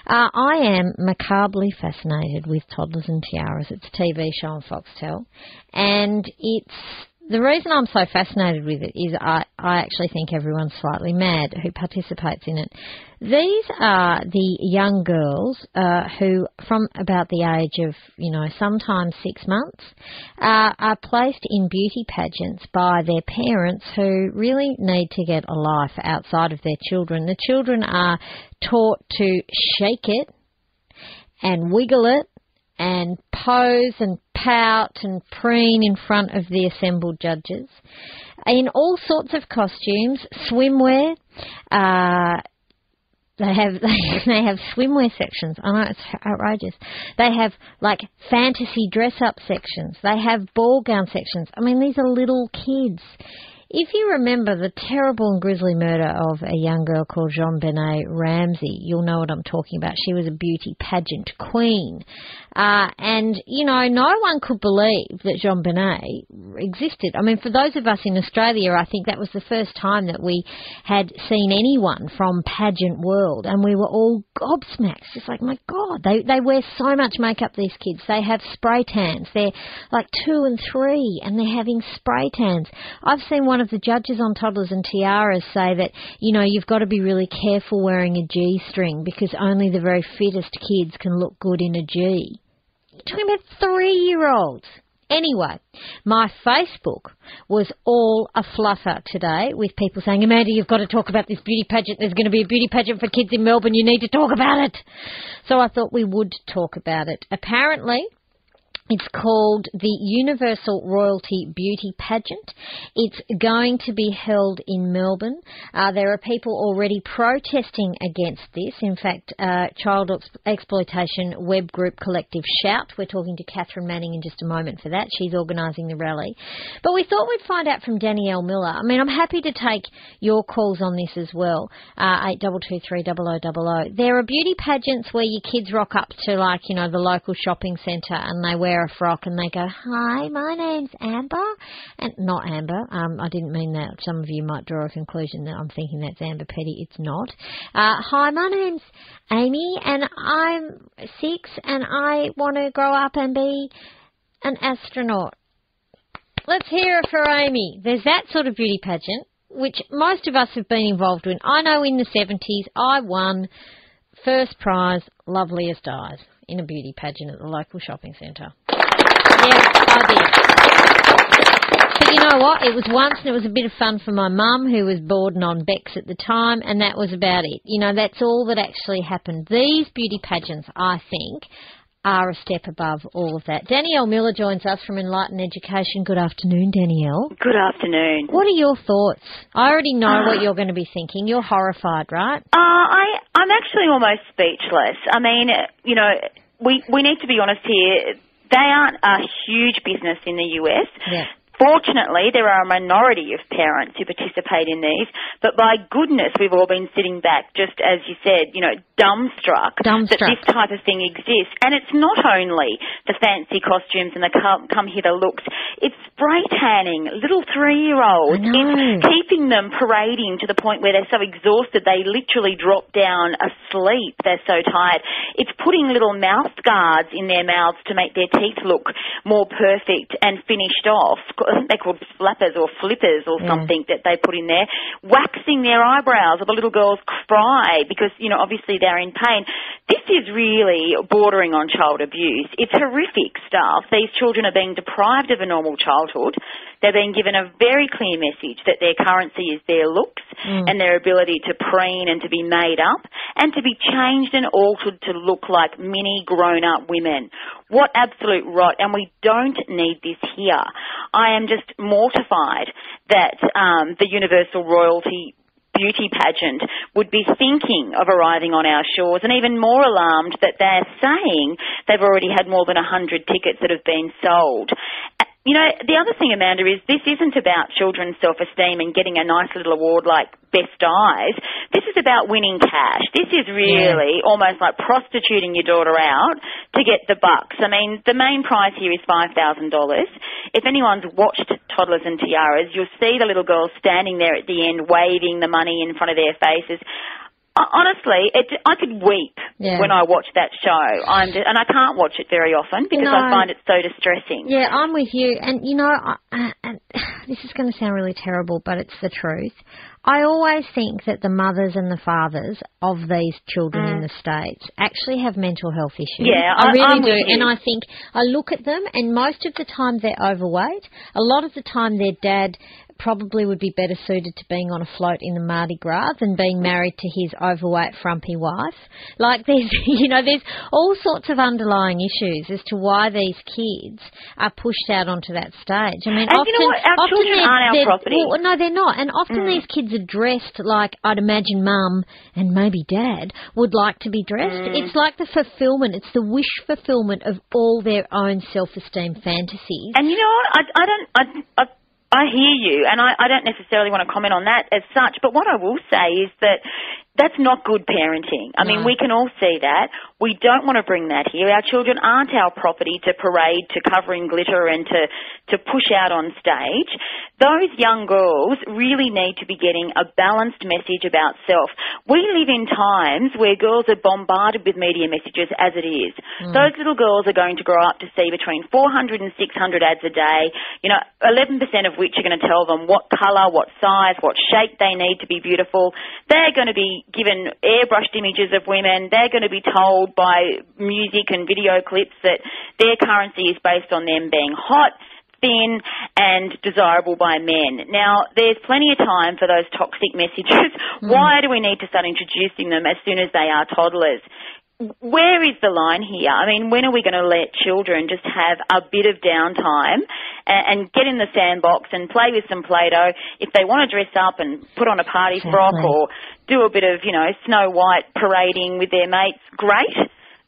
I am macabrely fascinated with Toddlers and Tiaras. It's a TV show on Foxtel, and the reason I'm so fascinated with it is I actually think everyone's slightly mad who participates in it. These are the young girls who, from about the age of, sometimes 6 months, are placed in beauty pageants by their parents who really need to get a life outside of their children. The children are taught to shake it and wiggle it and pose and pout and preen in front of the assembled judges in all sorts of costumes, swimwear. They have swimwear sections. I know, it's outrageous. They have fantasy dress-up sections. They have ball gown sections. I mean, these are little kids. If you remember the terrible and grisly murder of a young girl called JonBenet Ramsey, you'll know what I'm talking about. She was a beauty pageant queen. And no one could believe that JonBenet existed. I mean, for those of us in Australia, I think that was the first time that we had seen anyone from pageant world, and we were all gobsmacked. Just like, my God, they wear so much makeup, these kids. They have spray tans. They're like 2 and 3, and they're having spray tans. I've seen one of the judges on Toddlers and Tiaras say that, you've got to be really careful wearing a G-string because only the very fittest kids can look good in a G. You're talking about 3-year-olds. Anyway, my Facebook was all a flutter today with people saying, Amanda, you've got to talk about this beauty pageant. There's going to be a beauty pageant for kids in Melbourne. You need to talk about it. So I thought we would talk about it. Apparently, it's called the Universal Royalty Beauty Pageant. It's going to be held in Melbourne. There are people already protesting against this. In fact, child exploitation web group collective Shout. We're talking to Catherine Manning in just a moment for that. She's organising the rally. But we thought we'd find out from Dannielle Miller. I mean, I'm happy to take your calls on this as well. 8223 0000. There are beauty pageants where your kids rock up to the local shopping centre and they wear a frock and they go, hi, my name's Amber. And not Amber. I didn't mean that. Some of you might draw a conclusion that I'm thinking that's Amber Petty. It's not. Hi, my name's Amy and I'm 6 and I want to grow up and be an astronaut. Let's hear it for Amy. There's that sort of beauty pageant, which most of us have been involved in. I know in the 70s I won first prize, loveliest eyes, in a beauty pageant at the local shopping centre. Yeah, I did. But you know what? It was once and it was a bit of fun for my mum, who was boarding on Bex at the time, and that was about it. That's all that actually happened. These beauty pageants, I think, are a step above all of that. Dannielle Miller joins us from Enlighten Education. Good afternoon, Dannielle. Good afternoon. What are your thoughts? I already know what you're going to be thinking. You're horrified, right? I'm actually almost speechless. I mean, we need to be honest here. They aren't a huge business in the US. Yeah. Fortunately, there are a minority of parents who participate in these, but by goodness, we've all been sitting back, just as you said, dumbstruck that this type of thing exists. And it's not only the fancy costumes and the come-hither looks. It's spray tanning little 3-year-olds. It's keeping them parading to the point where they're so exhausted they literally drop down asleep. They're so tired. It's putting little mouth guards in their mouths to make their teeth look more perfect and finished off. I think they're called flappers or flippers or something that they put in there, waxing their eyebrows, or the little girls cry because, obviously they're in pain. This is really bordering on child abuse. It's horrific stuff. These children are being deprived of a normal childhood. They're being given a very clear message that their currency is their looks and their ability to preen and to be made up and to be changed and altered to look like mini grown-up women. What absolute rot. And we don't need this here. I am just mortified that the Universal Royalty Beauty Pageant would be thinking of arriving on our shores, and even more alarmed that they're saying they've already had more than 100 tickets that have been sold. The other thing, Amanda, is this isn't about children's self-esteem and getting a nice little award like Best Eyes. This is about winning cash. This is really almost like prostituting your daughter out to get the bucks. I mean, the main prize here is $5,000. If anyone's watched Toddlers and Tiaras, you'll see the little girls standing there at the end waving the money in front of their faces. honestly, I could weep when I watch that show. And I can't watch it very often because I find it so distressing. Yeah, I'm with you. And, and this is going to sound really terrible, but it's the truth. I always think that the mothers and the fathers of these children in the States actually have mental health issues. Yeah, I really I'm do. with you. And I think I look at them, and most of the time they're overweight. A lot of the time their dad probably would be better suited to being on a float in the Mardi Gras than being married to his overweight, frumpy wife. Like there's, there's all sorts of underlying issues as to why these kids are pushed out onto that stage. I mean, and often, you know what? Our children aren't our property. Well, no, they're not. And often these kids are dressed like I'd imagine mum and maybe dad would like to be dressed. It's like the fulfillment. It's the wish fulfillment of all their own self-esteem fantasies. And you know what? I hear you, and I don't necessarily want to comment on that as such, but what I will say is that that's not good parenting. I mean, we can all see that. We don't want to bring that here. Our children aren't our property to parade, to cover in glitter and to push out on stage. Those young girls really need to be getting a balanced message about self. We live in times where girls are bombarded with media messages as it is. Those little girls are going to grow up to see between 400 and 600 ads a day, 11% of which are going to tell them what colour, what size, what shape they need to be beautiful. They're going to be given airbrushed images of women. They're going to be told by music and video clips that their currency is based on them being hot, thin and desirable by men. Now, there's plenty of time for those toxic messages. Why do we need to start introducing them as soon as they are toddlers? Where is the line here? I mean, when are we going to let children just have a bit of downtime and get in the sandbox and play with some Play-Doh? If they want to dress up and put on a party frock or do a bit of, Snow White parading with their mates, great.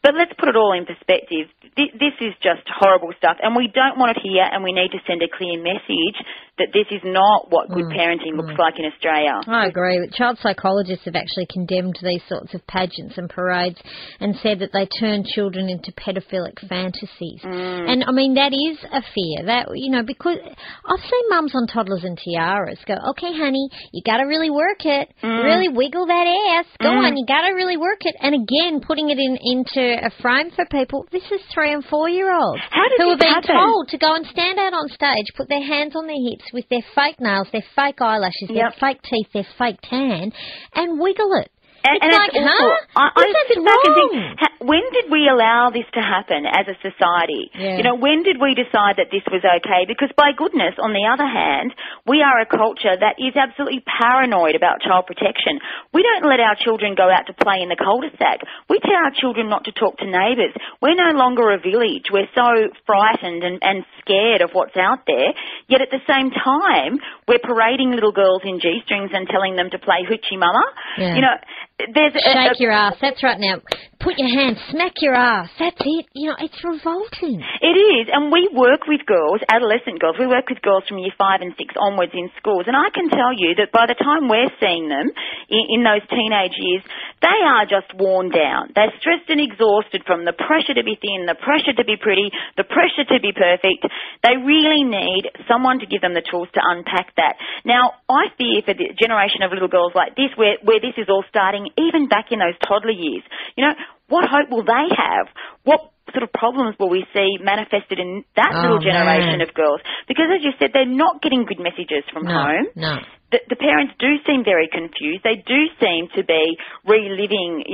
But let's put it all in perspective. This is just horrible stuff, and we don't want it here, and we need to send a clear message that this is not what good parenting looks like in Australia. I agree. Child psychologists have actually condemned these sorts of pageants and parades and said that they turn children into pedophilic fantasies. And, I mean, that is a fear. That because I've seen mums on Toddlers and Tiaras go, okay, honey, you got to really work it. Really wiggle that ass. Go on, you got to really work it. And, again, putting it into a frame for people, this is 3- and 4-year-olds who are being told to go and stand out on stage, put their hands on their hips with their fake nails, their fake eyelashes, their fake teeth, their fake tan, and wiggle it. And like, it's awful. I sit back and think, when did we allow this to happen as a society? Yeah. When did we decide that this was okay? Because by goodness, on the other hand, we are a culture that is absolutely paranoid about child protection. We don't let our children go out to play in the cul-de-sac. We tell our children not to talk to neighbours. We're no longer a village. We're so frightened and scared of what's out there. Yet at the same time, we're parading little girls in G-strings and telling them to play hoochie mama. Yeah. Shake your ass. That's right. Now, put your hand, smack your ass. That's it. It's revolting. It is. And we work with girls, adolescent girls. We work with girls from year 5 and 6 onwards in schools. And I can tell you that by the time we're seeing them in those teenage years, they are just worn down. They're stressed and exhausted from the pressure to be thin, the pressure to be pretty, the pressure to be perfect. They really need someone to give them the tools to unpack that. Now, I fear for the generation of little girls like this, where this is all starting, even back in those toddler years, what hope will they have? What sort of problems will we see manifested in that little generation of girls? Because, as you said, they're not getting good messages from home. No. The parents do seem very confused. They do seem to be reliving,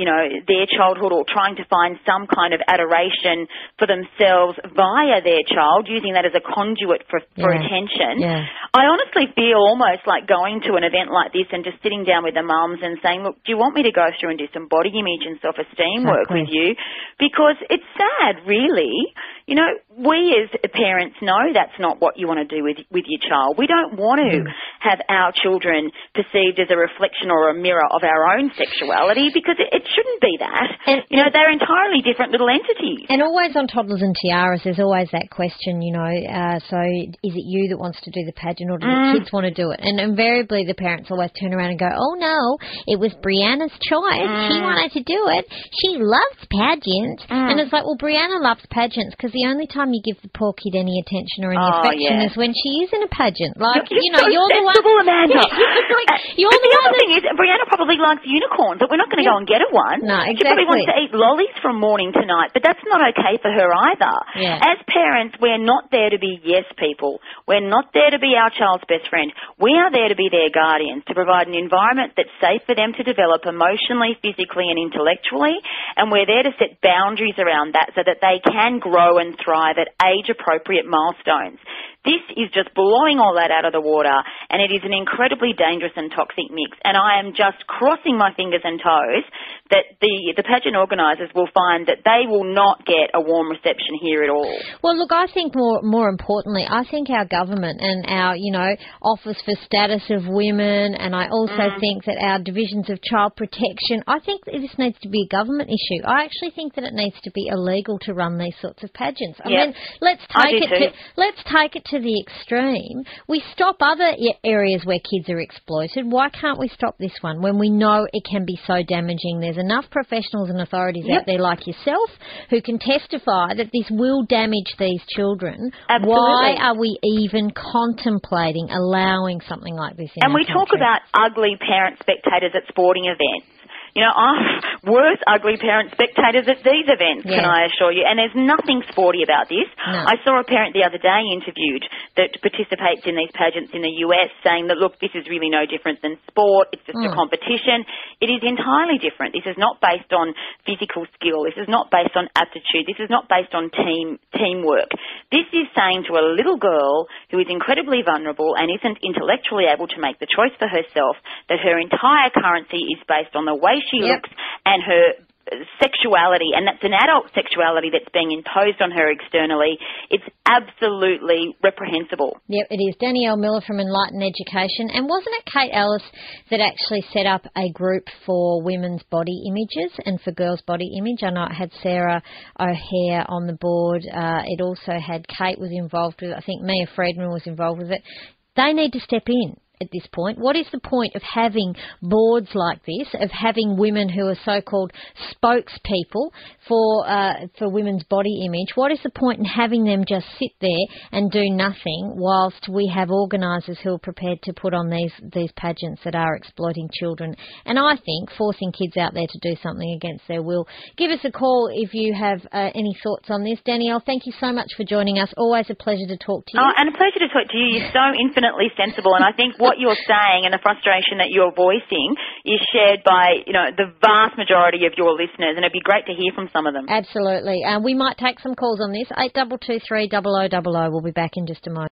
their childhood or trying to find some kind of adoration for themselves via their child, using that as a conduit for attention. Yeah. I honestly feel almost like going to an event like this and just sitting down with the mums and saying, look, do you want me to go through and do some body image and self-esteem work with you? Because it's sad, really. We as parents know that's not what you want to do with your child. We don't want to have our children perceived as a reflection or a mirror of our own sexuality, because it shouldn't be that. And, they're entitled entirely different little entities. And always on Toddlers and Tiaras, there's always that question, so is it you that wants to do the pageant or do the kids want to do it? And invariably the parents always turn around and go, oh no, it was Brianna's choice. She wanted to do it. She loves pageants. And it's like, well, Brianna loves pageants because the only time you give the poor kid any attention or any affection is when she is in a pageant. Like, you're so the one. Amanda. You're the other thing is, Brianna probably likes unicorns, but we're not going to go and get her one. No, exactly. She probably wants to eat lollies from morning to night, but that's not okay for her either. Yeah. As parents, we're not there to be yes people. We're not there to be our child's best friend. We are there to be their guardians, to provide an environment that's safe for them to develop emotionally, physically and intellectually, and we're there to set boundaries around that so that they can grow and thrive at age-appropriate milestones. This is just blowing all that out of the water, and it is an incredibly dangerous and toxic mix. And I am just crossing my fingers and toes that the pageant organisers will find that they will not get a warm reception here at all. Well, look, I think more importantly, I think our government and our, Office for Status of Women, and I also think that our divisions of child protection, I think that this needs to be a government issue. I actually think that it needs to be illegal to run these sorts of pageants. I mean, let's take it to the extreme. We stop other areas where kids are exploited. Why can't we stop this one when we know it can be so damaging? There's enough professionals and authorities out there like yourself who can testify that this will damage these children. Absolutely. Why are we even contemplating allowing something like this in our country? Talk about ugly parent spectators at sporting events. Worse ugly parent spectators at these events, can I assure you. And there's nothing sporty about this. No. I saw a parent the other day interviewed that participates in these pageants in the US saying that, look, this is really no different than sport. It's just a competition. It is entirely different. This is not based on physical skill. This is not based on aptitude. This is not based on teamwork. This is saying to a little girl who is incredibly vulnerable and isn't intellectually able to make the choice for herself that her entire currency is based on the way she looks and her sexuality, and that's an adult sexuality that's being imposed on her externally. It's absolutely reprehensible. Yep, it is. Dannielle Miller from Enlightened Education. And wasn't it Kate Ellis that actually set up a group for women's body images and for girls' body image? I know it had Sarah O'Hare on the board. It also had Kate was involved with it. I think Mia Friedman was involved with it. They need to step in at this point. What is the point of having boards like this, of having women who are so-called spokespeople for women's body image? What is the point in having them just sit there and do nothing whilst we have organisers who are prepared to put on these pageants that are exploiting children? And I think forcing kids out there to do something against their will. Give us a call if you have any thoughts on this. Dannielle, thank you so much for joining us. Always a pleasure to talk to you. Oh, and a pleasure to talk to you. You're so infinitely sensible, and I think what you're saying and the frustration that you're voicing is shared by, the vast majority of your listeners, and it'd be great to hear from some of them. Absolutely. We might take some calls on this. 8223 0000. We'll be back in just a moment.